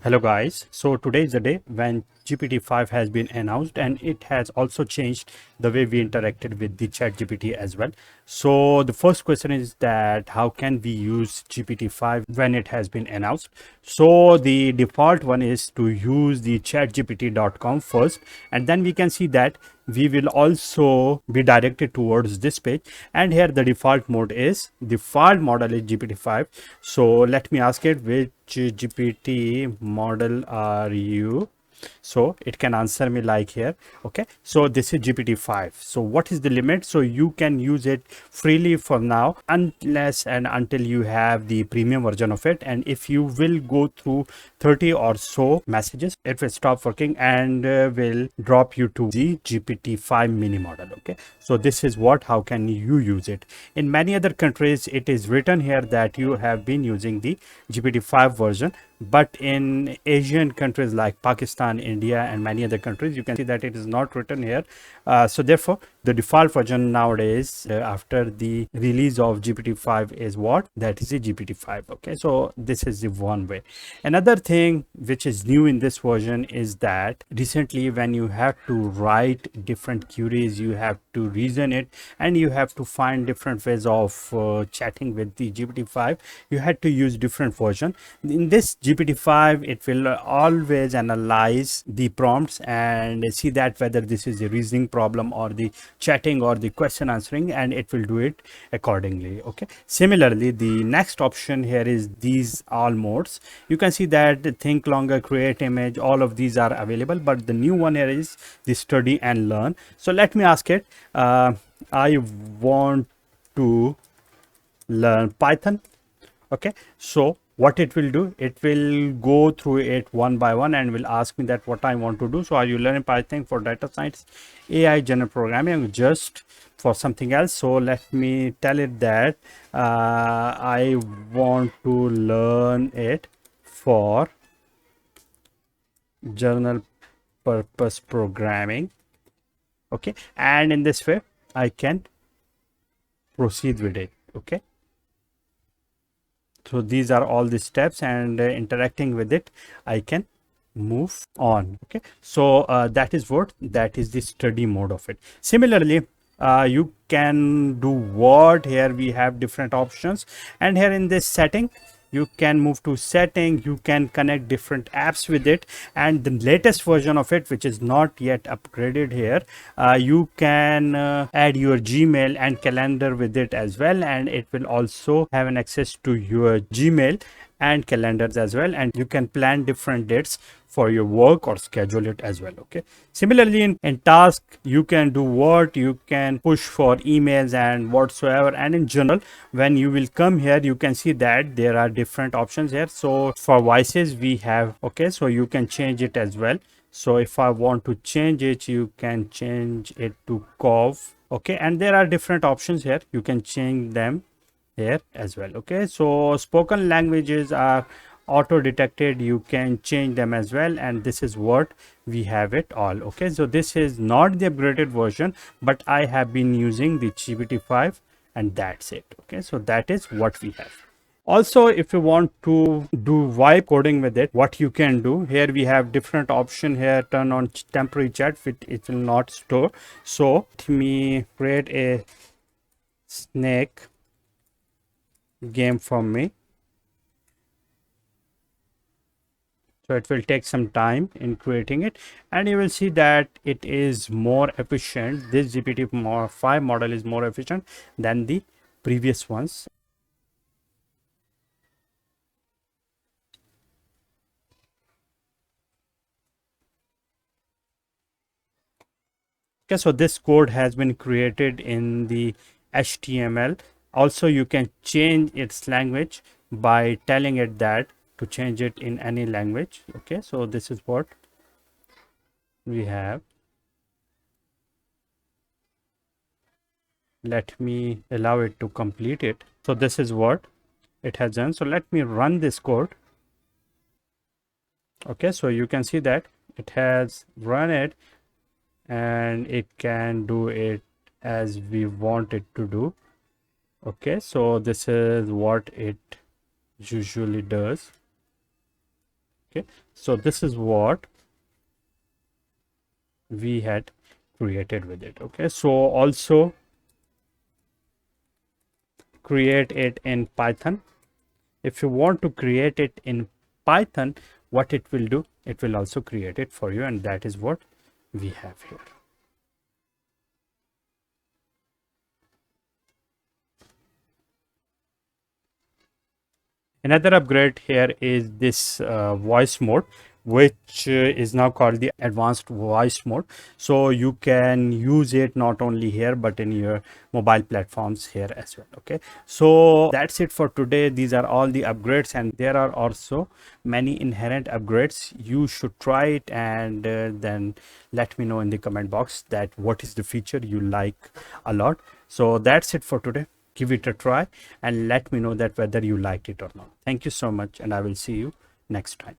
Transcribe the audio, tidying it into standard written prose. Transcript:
Hello guys, so today is the day when GPT-5 has been announced and it has also changed the way we interacted with the chat GPT as well. So the first question is that how can we use GPT-5 when it has been announced? So the default one is to use the chatgpt.com first, and then we can see that we will also be directed towards this page, and here the default model is GPT-5. So let me ask it, which GPT model are you? So it can answer me like here. Okay, so this is GPT-5. So what is the limit? So you can use it freely for now unless and until you have the premium version of it, and if you will go through 30 or so messages, it will stop working and will drop you to the GPT-5 mini model. Okay, so this is how can you use it. In many other countries it is written here that you have been using the GPT-5 version, but in Asian countries like Pakistan, India and many other countries, you can see that it is not written here. So therefore the default version nowadays after the release of GPT-5 is that is the GPT-5. Okay, so this is the one way. Another thing which is new in this version is that recently when you have to write different queries, you have to reason it and you have to find different ways of chatting with the GPT-5, you had to use different version. In this GPT-5 it will always analyze the prompts and see that whether this is a reasoning problem or the chatting or the question answering, and it will do it accordingly. Okay, similarly the next option here is these all modes. You can see that think longer, create image, all of these are available, but the new one here is the study and learn. So let me ask it, I want to learn Python. Okay, so what it will do, it will go through it one by one and will ask me that what I want to do. So are you learning Python for data science, AI, general programming, just for something else? So let me tell it that I want to learn it for general purpose programming. Okay, and in this way I can proceed with it. Okay, so these are all the steps, and interacting with it I can move on. Okay, so that is the study mode of it. Similarly you can do what, here we have different options, and here in this setting you can move to setting, you can connect different apps with it, and the latest version of it which is not yet upgraded here, you can add your Gmail and calendar with it as well, and it will also have an access to your Gmail and calendars as well, and you can plan different dates for your work or schedule it as well. Okay, similarly in task you can do what, you can push for emails and whatsoever, and in general when you will come here you can see that there are different options here. So for voices we have, okay, so you can change it as well. So if I want to change it, you can change it to cough. Okay, and there are different options here, you can change them here as well. Okay, so spoken languages are auto detected, you can change them as well, and this is what we have it all. Okay, so this is not the upgraded version, but I have been using the GPT-5 and that's it. Okay, so that is what we have. Also, if you want to do vibe coding with it, what you can do here, we have different option here. Turn on temporary chat, it will not store. So let me create a snake game for me. So it will take some time in creating it, and you will see that it is more efficient. This GPT-5 model is more efficient than the previous ones. Okay, so this code has been created in the HTML. Also, you can change its language by telling it that to change it in any language. Okay, so this is what we have. Let me allow it to complete it. So this is what it has done. So let me run this code. Okay, so you can see that it has run it and it can do it as we want it to do. Okay, so this is what it usually does. Okay, so this is what we had created with it. Okay, so also create it in Python. If you want to create it in Python, what it will do, it will also create it for you, and that is what we have here. Another upgrade here is this voice mode, which is now called the advanced voice mode. So you can use it not only here but in your mobile platforms here as well. Okay, so that's it for today. These are all the upgrades, and there are also many inherent upgrades. You should try it, and then let me know in the comment box that what is the feature you like a lot. So that's it for today. Give it a try and let me know that whether you liked it or not. Thank you so much, and I will see you next time.